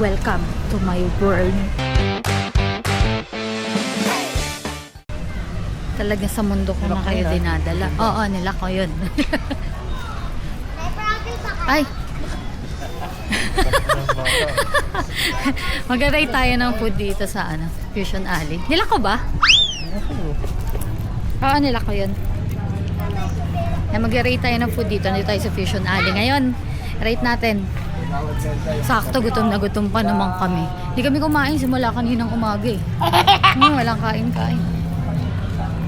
Welcome to my world. Talaga sa mundo ko na kayo dinadala. Oo, nila ko yun. Ay! Mag-aray tayo ng food dito sa Fusion Alley. Nila ko ba? Oo, nila ko yun. Mag-aray tayo ng food dito. Nandito tayo sa Fusion Alley. Ngayon, rate natin. Sakto, gutom na gutom pa naman kami. Hindi kami kumain simula kaninang umaga eh. Walang kain-kain.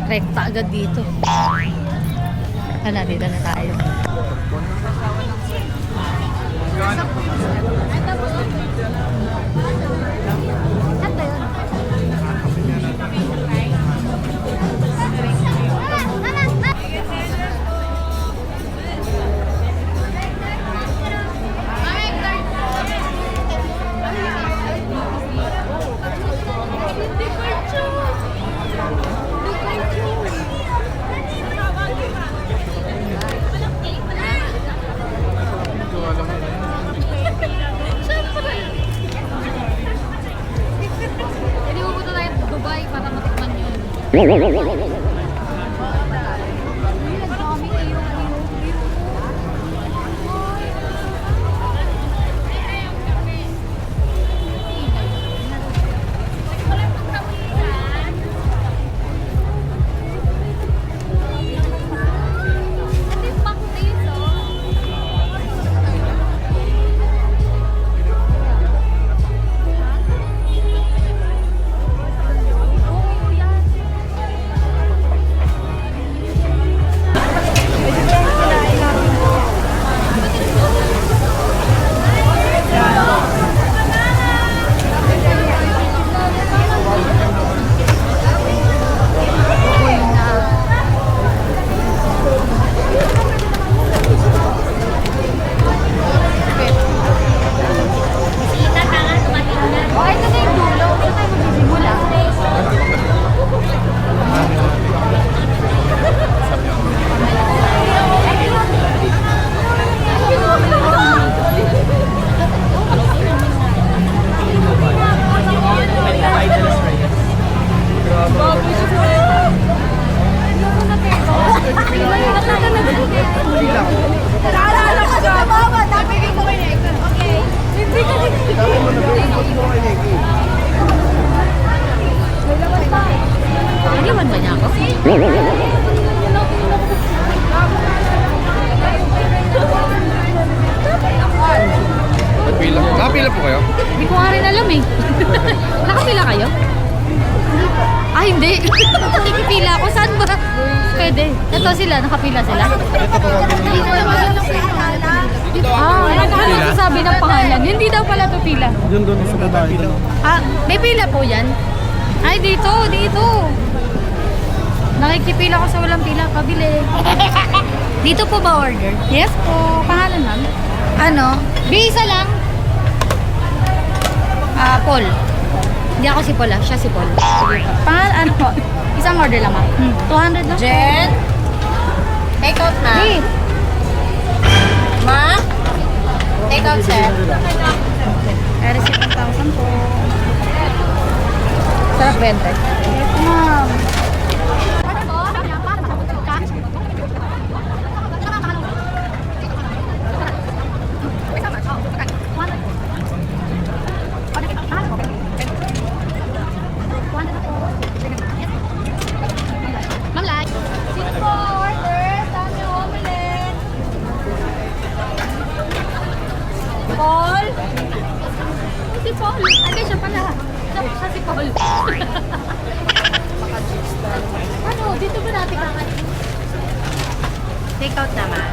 Rekta agad dito. Dito na tayo. Iniwan ba niya ako? Nakapila po kayo? Hindi ko nga rin alam eh. Nakapila kayo? Ah, hindi. Nakikipila ako. Saan ba? Pwede. Ito sila. Nakapila sila. Ano sasabi ng pangalan? Hindi daw pala ito pila. Doon sa babae. Ah, may pila po yan? Ay, dito. Nakikipila ko sa walang pila. Pabili. Dito po ba order? Yes po. Pangalan ma'am? Ano? Bisa lang. Paul. Hindi ako si Paul siya si Paul. Pangalan po? Isang order lang ma'am. 200 lang. Jen? Take out na. Hey. Ma? Take out, sir. Receipt 1,000 po. Sarap ba yan, Ted? Yes, ma'am. Ma'am, like. Sit po, order. Dami omelette. Paul? Si Paul. Ay, siya pala. Siya si Paul. Ano? Dito ba natin kakain? Take out naman.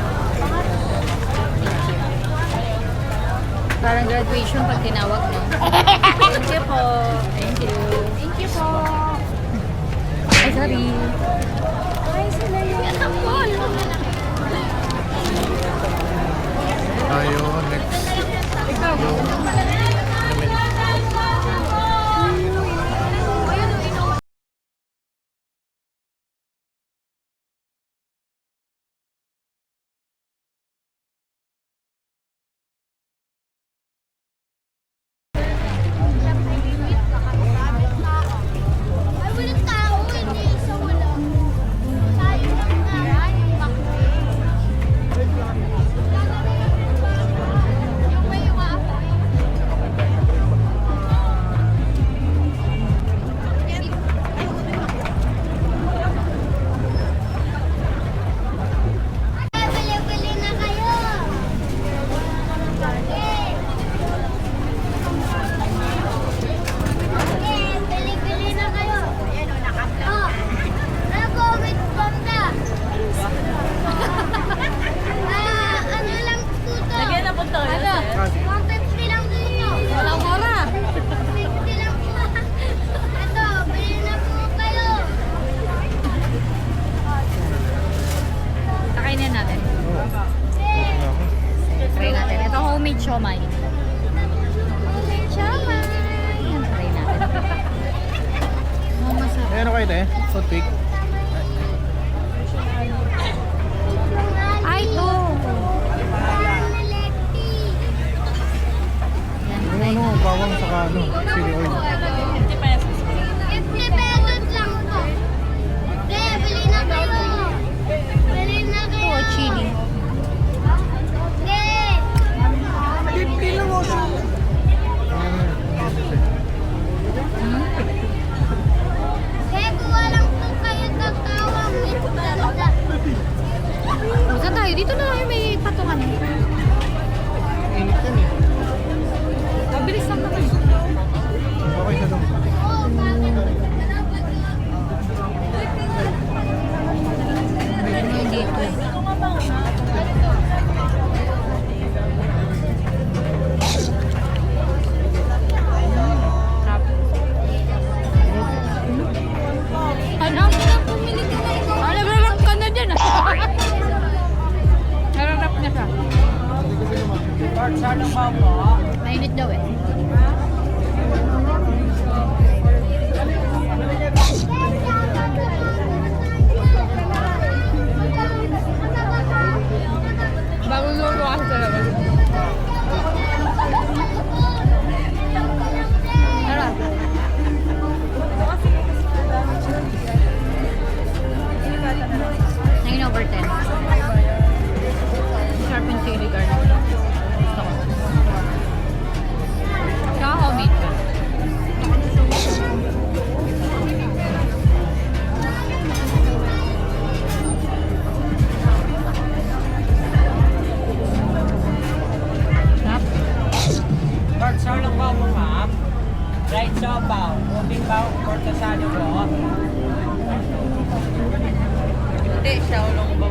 Parang graduation pag tinawag mo. Thank you po. Thank you. Thank you po. Ay, sorry. Ay, sila yun. Yan ang Paul. Tayo, next. Ikaw. Toothpick. Ay, ito. Yan, try Ano, na. bawang saka ano, chili oil. 50 pesos. 50 pesos lang po. Hindi, bili na kayo. Bili na kayo. Ito, chili. Hindi. Hmm? Kaya kuha lang po kayo tatawang isda. Saan tayo? Dito na tayo may patungan. Init yan eh. Mabilis lang naman. Okay na daw. Oo, bakit? Ano yung dito? Ano? Pumili ka na ikaw. Nag-rap ka na dyan ah. Nag-rap na siya. Mainit daw eh. Bagong luto kasi talaga. Sarap. 9/10. Sharp and chili garlic. Gusto ko. Tsaka homemade ka. Sarap. Pork sarong bao mo, ma'am. Right sabaw. Ubing bao, pork kasali po. Hindi, siya ulong ba?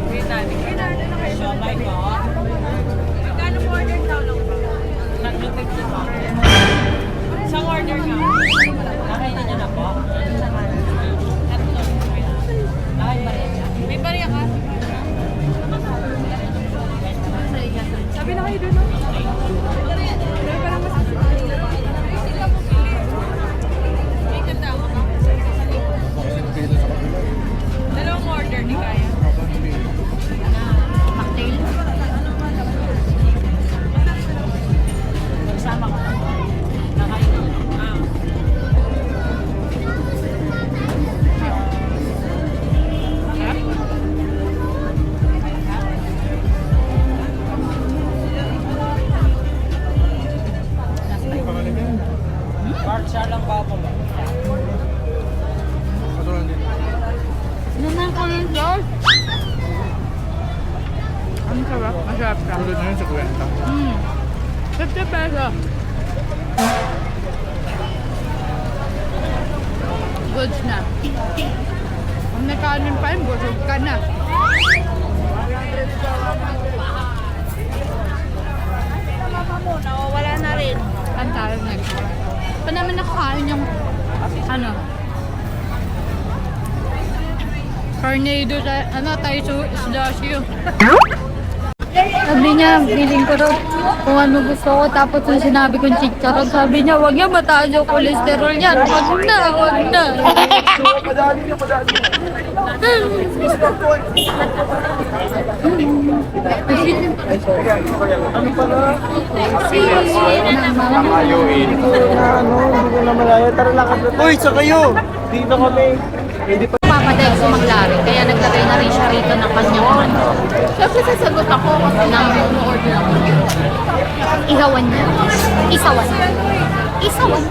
Kinali na kayo. Siomay po. Magkano po order sa ulong ba? 350 po. Isang order nga. Nakainin niyo na po. Nakain ba rin? May bariya ka? Sabi na kayo doon, no? Pero parang mas... May kanta ako ka? Kasi nabili sa kabila eh. Dalawang order, di kaya. Habang hindi. Cocktail. Magsama ko na po. Nakain niyo na. Pangalim yan. Pork sarong bao mo ba? Patulan din. Naman ko yung sauce. Ang sarap. Masarap siya. Tulad na yun sa kwenta. 50 pesos. Goods na. Kung may kanin pa yun, busog ka na. Nawawala na rin. Saan tayo next? Pa naman nakakain yung ano? Tornado sa ano tayo sa isdasyo. Sabi niya, biling ko daw kung ano gusto ko. Tapos yung sinabi kong chicharon, sabi niya, wag yan, mataas yung cholesterol niyan. Wag na, wag na. Ano pala? Mayuin. Ano, hindi ko na malaya. Tara lakad na. Uy, sa kayo! Dito kami. Hindi pa. Papatay ko maglari, kaya naglagay na rin siya rito ng kanyang ano. Siyempre sasagot ako kasi Nang order ako. ihawan niya. Isawan. Isawan.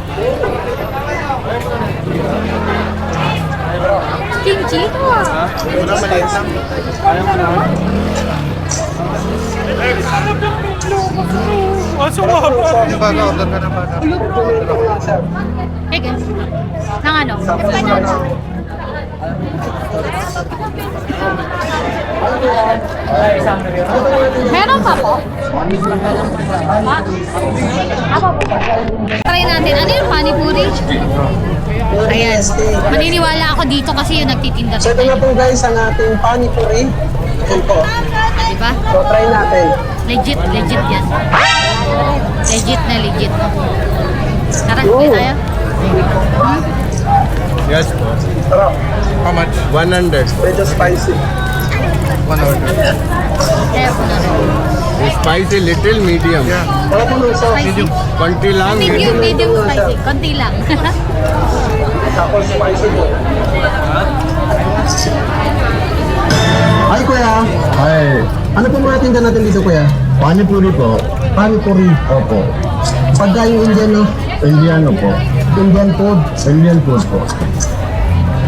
Kimchi? Wala maliit lang. Ayaw mo na. Aso mo ba? Baga, order ka na ba? Eh, guys. Nang ano? Meron pa po? Try natin. Ano yung panipuri? Ayan. Maniniwala ako dito kasi yung nagtitinda. So ito na po guys ang ating panipuri. Ito po. Diba? So try natin. Legit yan. Legit na legit. Tara, uwi tayo. Yes po. How much? 100. Medyo spicy. 100. Kaya po na rin. Spicy little medium. Wala po nung sauce. Spicy. Konti lang. Medium spicy. Konti lang. Tapos spicy po. Ay, kuya. Ay, Ano po mga tinda natin dito, kuya? panipuri po. Pani-puri. Opo. Pagka yung Indian, no? Indiano po. Indian food. Indian food po.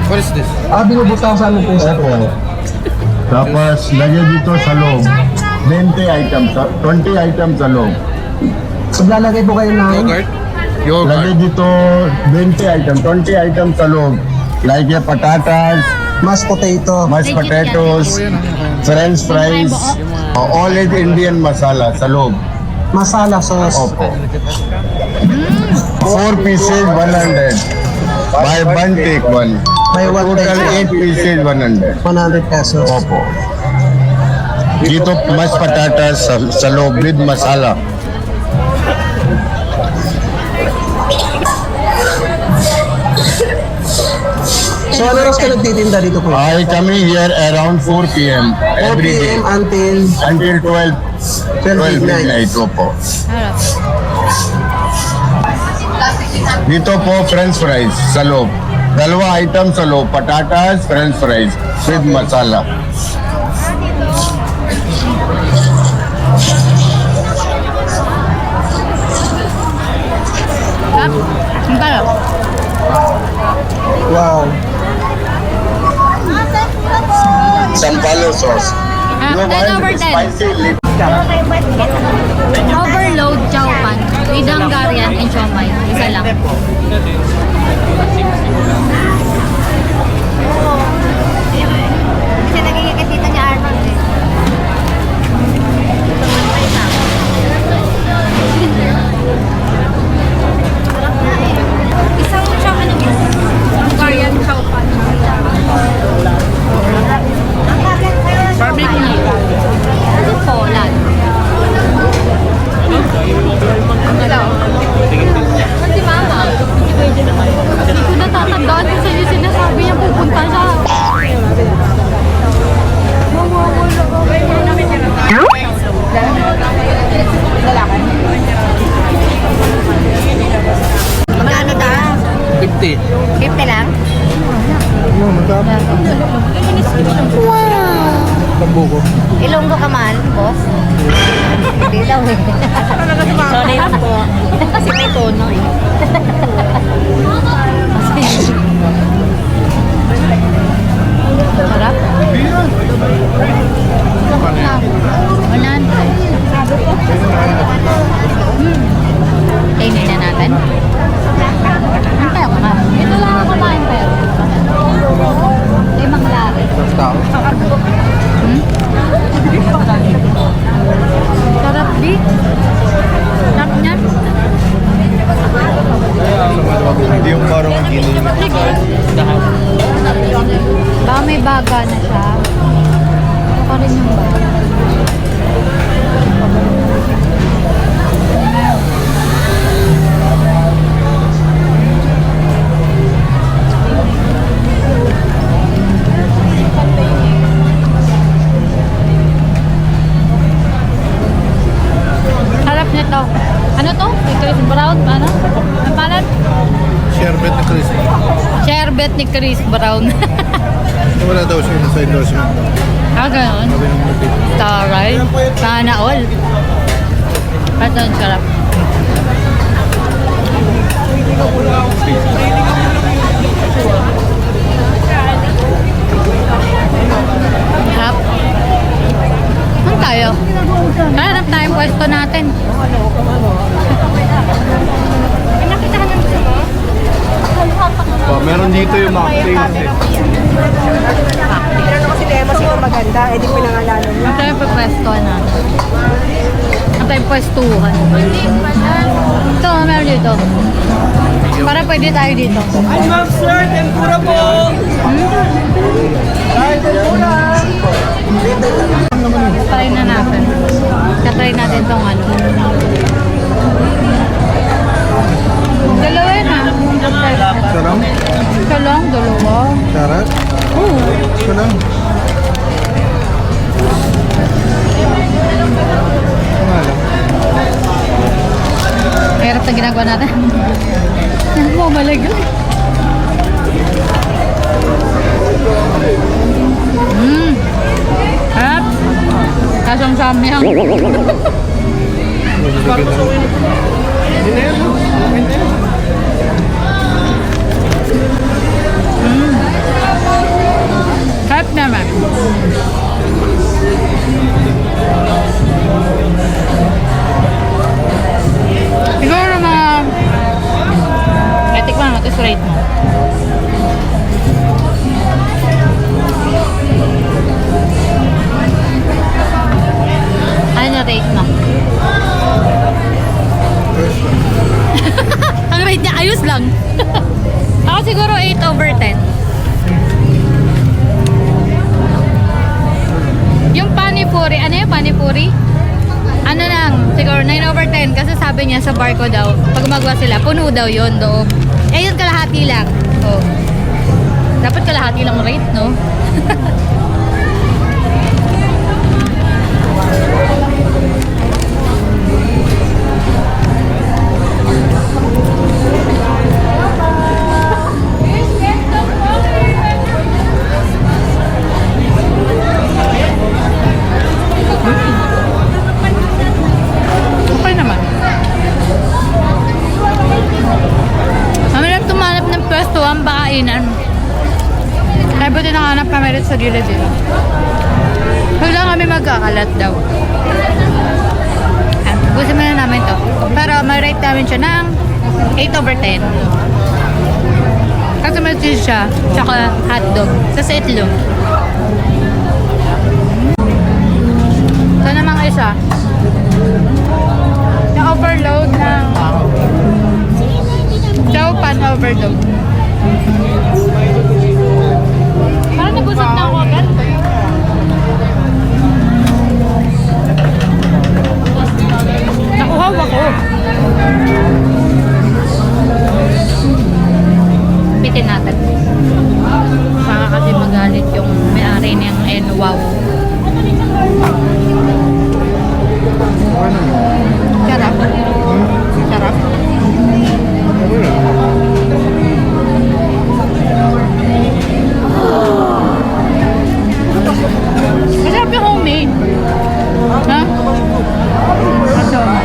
What is this? Binubutasan mo po sa Opo. Tapos, lagay dito sa loob. 20 items, 20 items sa loob. Maglalagay po kayo ng... Yogurt. Lagay dito 20 items, 20 items sa loob. Like patatas, Mashed potato. mashed Legit potatoes, french fries, olive Indian masala sa loob. Masala sauce. Opo. 4 pieces, 100. Buy one, take one. Buy one, take Total one. 8 pieces, 100. 100 pesos. Opo. Dito mashed patatas sa loob with masala. So, ano oras ka nagtitinda dito, kuya? I coming here around 4 p.m. 4 every day p.m. until... until 12 midnight. Opo. Harap. Dito po french fries sa loob. Dalawa item sa loob, patatas, french fries with masala. Harap. Ang sarap. Wow. Sampalo sauce. Ah, You 10 want over 10. spicy little. Overload chow pan. With Hungarian and siomai. Isa lang. Kasi nagiging tita niya Arnold eh. Isang siya ano yun? Hungarian chow pan. Barbecue. Ano po? Lan. Hello. Si Mama. Hindi ko natatandaan kung saan yung sinasabi niya pupunta siya. Magkano ta? 50. 50 lang? Pambuko. Ilonggo ka man, boss? Hindi daw eh. Sorry lang po. Kasi may tono eh. Sarap. Wanan. Kainin na natin. Antay ako ka. Ito lang ako kumain tayo. Limang lari. Sarap di. Sarap niyan. Hindi yung parang ang giniling. Baka may baga na siya. Ito pa rin yung baga. Sarap nito. Ano to? Chris Brown? Ano? Ang pangalan? Sherbet na crispy. Sherbet ni Chris Brown. Wala daw siya sa endorsement. Ganon. Taray. Sana all. Ito ang sarap. Sarap. Saan tayo? Hanap tayong pwesto natin. Meron dito yung mocktails eh. Pero kasi demo siguro maganda, eh di pinangalanan niya. Ang tayo pwesto natin. Ang tayo pwestuhan. Ito, meron dito. Para pwede tayo dito. Ay, ma'am sir, tempura po! Try na natin. Try natin tong ano. Dalawa yun ah. Sarang? Isa lang, dalawa. Sarap? Oo. Ito lang. Ano lang? Mahirap na ginagawa natin. Mamalag yun. Harap. Kasam-sam yan. Harap naman. Siguro mga etikman mo, tapos rate mo. Ano na rate mo? Ang rate niya, ayos lang. Ako siguro 8/10. Yung panipuri, ano yung panipuri? Ano lang, siguro 9/10 kasi sabi niya sa bar ko daw, pag gumagawa sila, puno daw yun loob. Eh yun kalahati lang. Oh. Dapat kalahati lang rate, no? Okay naman. Kami lang tumanap ng pwesto ang pakainan. Kaya buti nakahanap kami rin sa gilid-gilid. Wala kami magkakalat daw. Busin mo na namin to. Pero may rate namin siya ng 8/10. Kasi may cheese siya, tsaka hotdog. Sa itlog. Ito namang isa. Yung overload ng chow pan overload. Parang nabusog na ako agad. Nakuhaw ako. Pitin natin. Baka kasi magalit yung may-ari niyang wow. Sarap. Sarap. Masarap yung homemade. Ha? Masarap.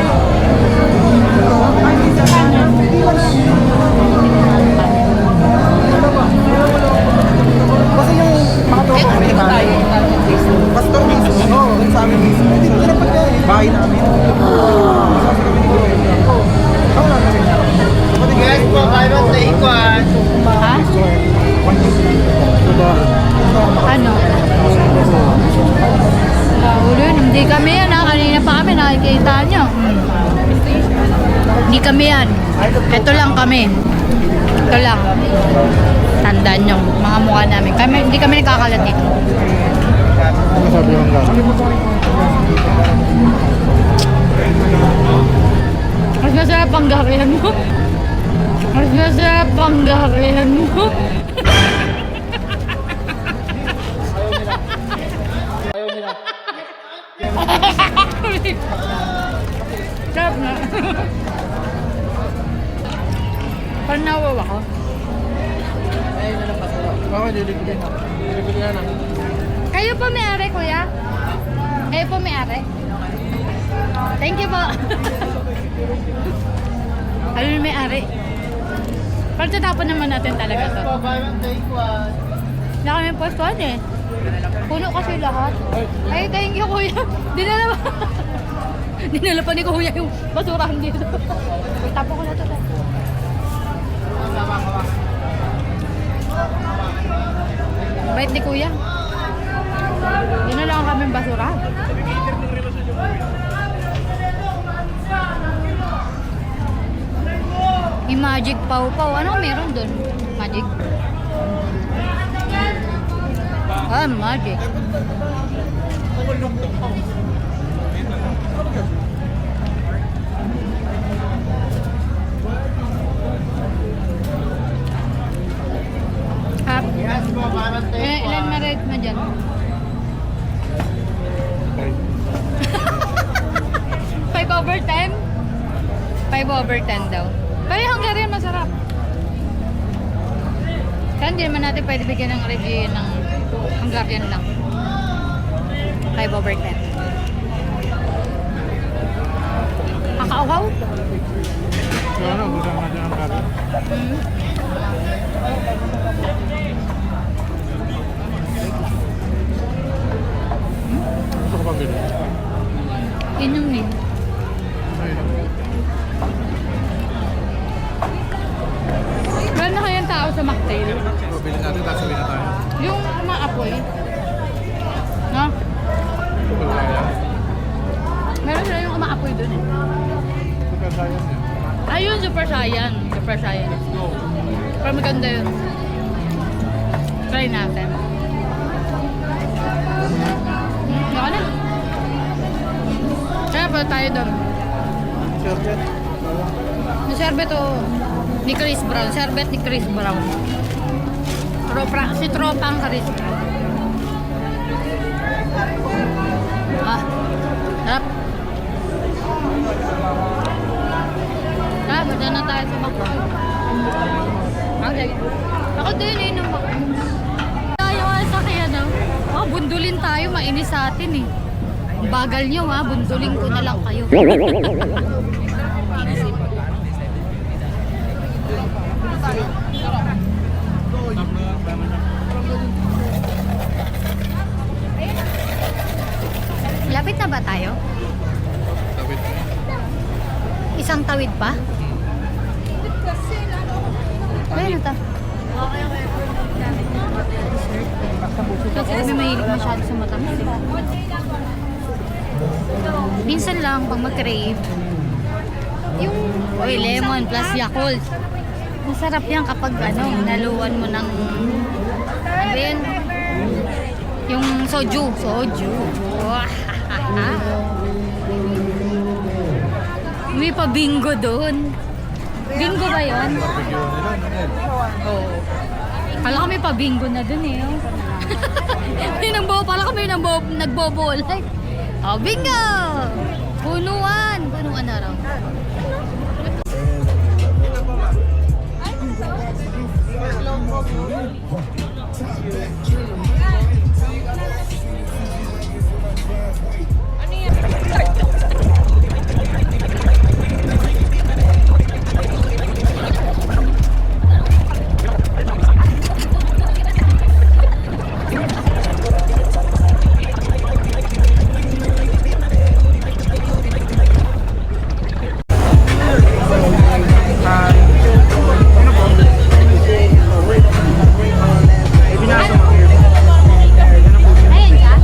Kasi yung mga tropa kami tayo. Pastor mismo. Oo, sa amin mismo. Hindi ko na pagka bahay namin. Guys, po kayo sa ikwan. Ha? Ano? Ulo, hindi kami yan ha. Kanina pa kami nakikita nyo. Hindi kami yan. Ito lang kami. Ito lang. Tandaan nyo. Mga mukha namin. Hindi kami nagkakalat dito. Ano sabi yung gano'n? Mas masarap ang garihan mo. Mas masarap ang garihan mo. Sarap na. Parang nawawa ko. Baka dilipilin na. Dilipilin na namin. Kayo po may-ari, kuya? Kayo po may-ari? Thank you po. Ano yung may-ari? Parang tatapon naman natin talaga to. Wala kami postuhan eh. Puno kasi lahat. Ay, thank you, kuya. Dinala pa. Dinala pa ni kuya yung basurahan dito. Tapon ko na to. Bait ni kuya. Dinala lang kami yung basurahan. Yung magic pau-pau. Ano meron dun? Magic? Ah, magic. over 10? 5 over 10 daw. Pero yung Hungarian masarap. Kaya hindi naman natin pwede bigyan ng review ng Hungarian lang. 5 over 10. Kakauhaw? Ano, gusto mo natin ang kari? Gusto ko pa bilhin. Inom din. Meron na kayang tao sa mocktail? Bilhin natin, tapos sabihin na tayo. Yung umaapoy. No? Super Saiyan. Meron sila yung umaapoy dun eh. Super Saiyan yan. Ayun, Super Saiyan. Super Saiyan. Pero maganda yun. Try natin. Baka na. Kaya pala tayo doon. Sherbet. Yung sherbet o ni Chris Brown. Sherbet ni Chris Brown. Si Tropang Chris Brown. Ah, sarap. Ah, basta na tayo sa bako. Okay. Ako din eh, nung bako. Tayo sa kaya daw. Oh, bundulin tayo, mainis sa atin eh. Ang bagal nyo ha, bundulin ko na lang kayo. Lapit na ba tayo? Tawid. Isang tawid pa? Ayun na ta. Kasi kami mahilig masyado sa matamis. Minsan lang pag mag-crave, yung lemon plus Yakult. Masarap yan kapag naluwan mo ng ano yun? Yung soju. May pa bingo doon. Bingo ba yun? Barbecue nila, Nel. Oo. Kala kami pa bingo na dun eh. Oh. Pala kami nagbobolay. Oh, bingo! Punuan na raw. Ayan ka?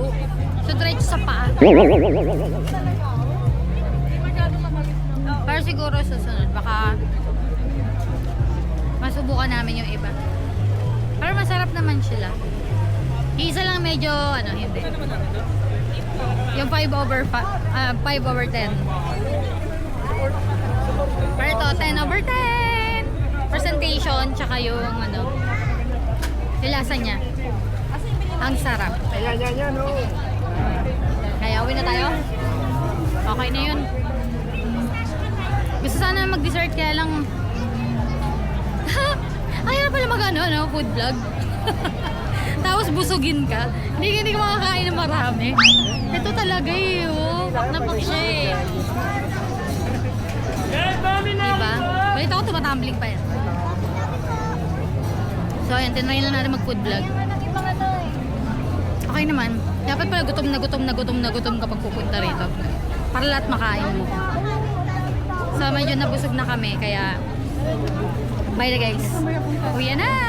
halo. So, diretso sa paa. Pero siguro susunod, baka masubukan namin yung iba. Pero masarap naman sila. Isa lang medyo, hindi. Yung 5/10. Pero ito, 10/10. Presentation, tsaka yung yung lasa niya. Ang sarap. Kaya uwi na tayo? Okay na yun. Gusto sana mag-dessert kaya lang ayaw pala food vlog. Tapos busugin ka. Hindi ka makakain ng marami. Ito talaga pak na pak siya Diba? Balita ko tumatumbling pa yan. So ayan, tinry lang natin mag-food vlog. Okay naman. Dapat pala gutom kapag pupunta rito. Para lahat makain mo. So medyo nabusog na kami, kaya bye na guys. Uwi na!